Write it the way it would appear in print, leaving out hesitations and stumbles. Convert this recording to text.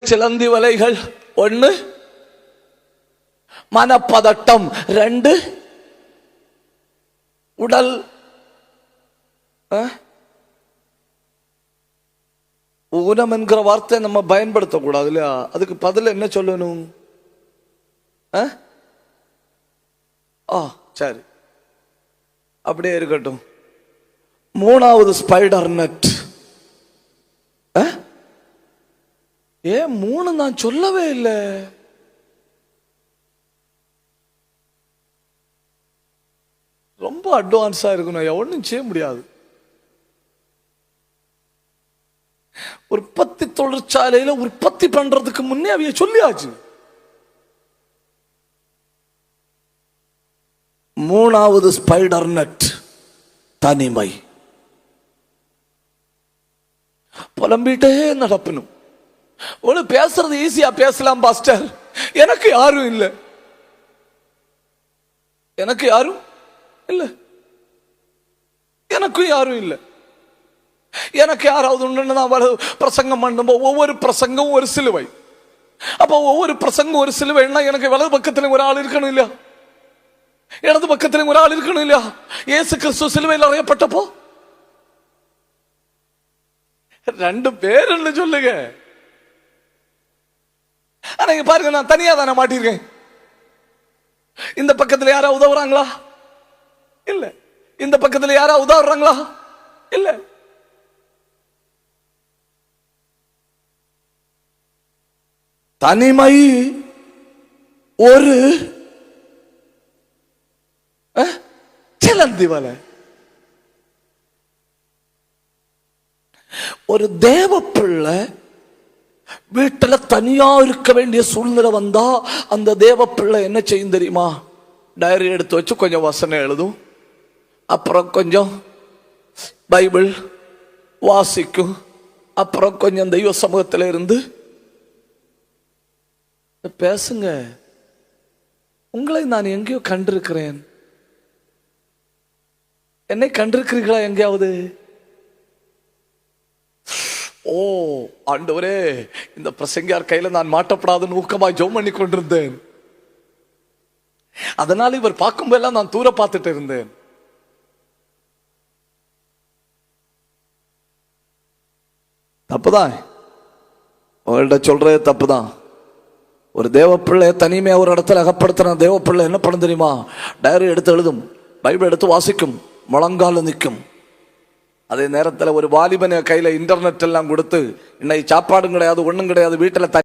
சிலந்தி வலைகள் 1, மனப்பதட்டம் 2, உடல் ஊனம் என்கிற வார்த்தை நம்ம பயன்படுத்தக்கூடாது இல்லையா? அதுக்கு பதில் என்ன சொல்லணும்? சரி, அப்படியே இருக்கட்டும். 3வது ஸ்பைடர் நெட். 3 நான் சொல்லவே இல்லை. ரொம்ப அட்வான்ஸா இருக்கணும், ஒன்றும் செய்ய முடியாது. உற்பத்தி தொழிற்சாலையில உற்பத்தி பண்றதுக்கு முன்னே அவைய சொல்லியாச்சு. 3வது ஸ்பைடர் நெட் தனிமை. புலம்பிட்டே நடப்பணும். ஒரு பேசுறது ஈஸியா பேசலாம் பாஸ்டர், எனக்கு யாரும் இல்லை, எனக்கு யாரும் இல்லை, எனக்கும் யாரும் இல்லை. எனக்கு யாராவது ஒன்று பிரசங்கம் பண்ணும்போது ஒவ்வொரு பிரசங்கம் ஒரு சிலுவை. அப்போ ஒவ்வொரு பிரசங்கம் ஒரு சிலுவைன்னா எனக்கு வலது பக்கத்துல ஒரு ஆள் இருக்கணும் இல்லையா, இடது பக்கத்துல ஒரு ஆள் இருக்கணும் இல்லையா? இயேசு கிறிஸ்து சிலுவையில் அறையப்பட்டப்போ 2 பேர் சொல்லுங்க. ஆனா இங்க பாருங்க, நான் தனியா தானே மாட்டிருக்கேன். இந்த பக்கத்துல யாரா உதவுறாங்களா? இல்ல. இந்த பக்கத்துல யாரா உதவுறாங்களா? இல்ல. தனிமை ஒரு சிலந்தி வலை. ஒரு தேவ பிள்ளை வீட்டுல தனியா இருக்க வேண்டிய சூழ்நிலை வந்தா அந்த தேவ பிள்ளை என்ன செய்யும் தெரியுமா? டைரி எடுத்து வச்சு கொஞ்சம் வசனம் எழுதும், அப்புறம் கொஞ்சம் பைபிள் வாசிக்கும், அப்புறம் கொஞ்சம் தெய்வ சமூகத்தில் இருந்து பேசுங்க. உங்களை நான் எங்கேயோ கண்டிருக்கிறேன். என்னை கண்டிருக்கிறீர்களா எங்கேயாவது? ஆண்டவரே, இந்த பிரசங்கியார் கையில நான் மாட்டப்படாதுன்னு ஊக்கமாய் ஜெபம் பண்ணி கொண்டிருந்தேன். அதனால இவர் பார்க்கும்போதெல்லாம் நான் தூர பார்த்துட்டு இருந்தேன். தப்புதான், உங்கள்கிட்ட சொல்றது தப்புதான். ஒரு தேவ பிள்ளை தனிமையா ஒரு இடத்துல அகப்படுத்துற தேவ பிள்ளை என்ன பண்ண தெரியுமா? டைரி எடுத்து எழுதும், பைபிள் எடுத்து வாசிக்கும், முழங்கால நிற்கும். அதே நேரத்தில் ஒரு வாலிபனை கையில இன்டர்நெட் எல்லாம் கொடுத்து இன்னைக்கு சாப்பாடும் கிடையாது, ஒண்ணும் கிடையாது, வீட்டுல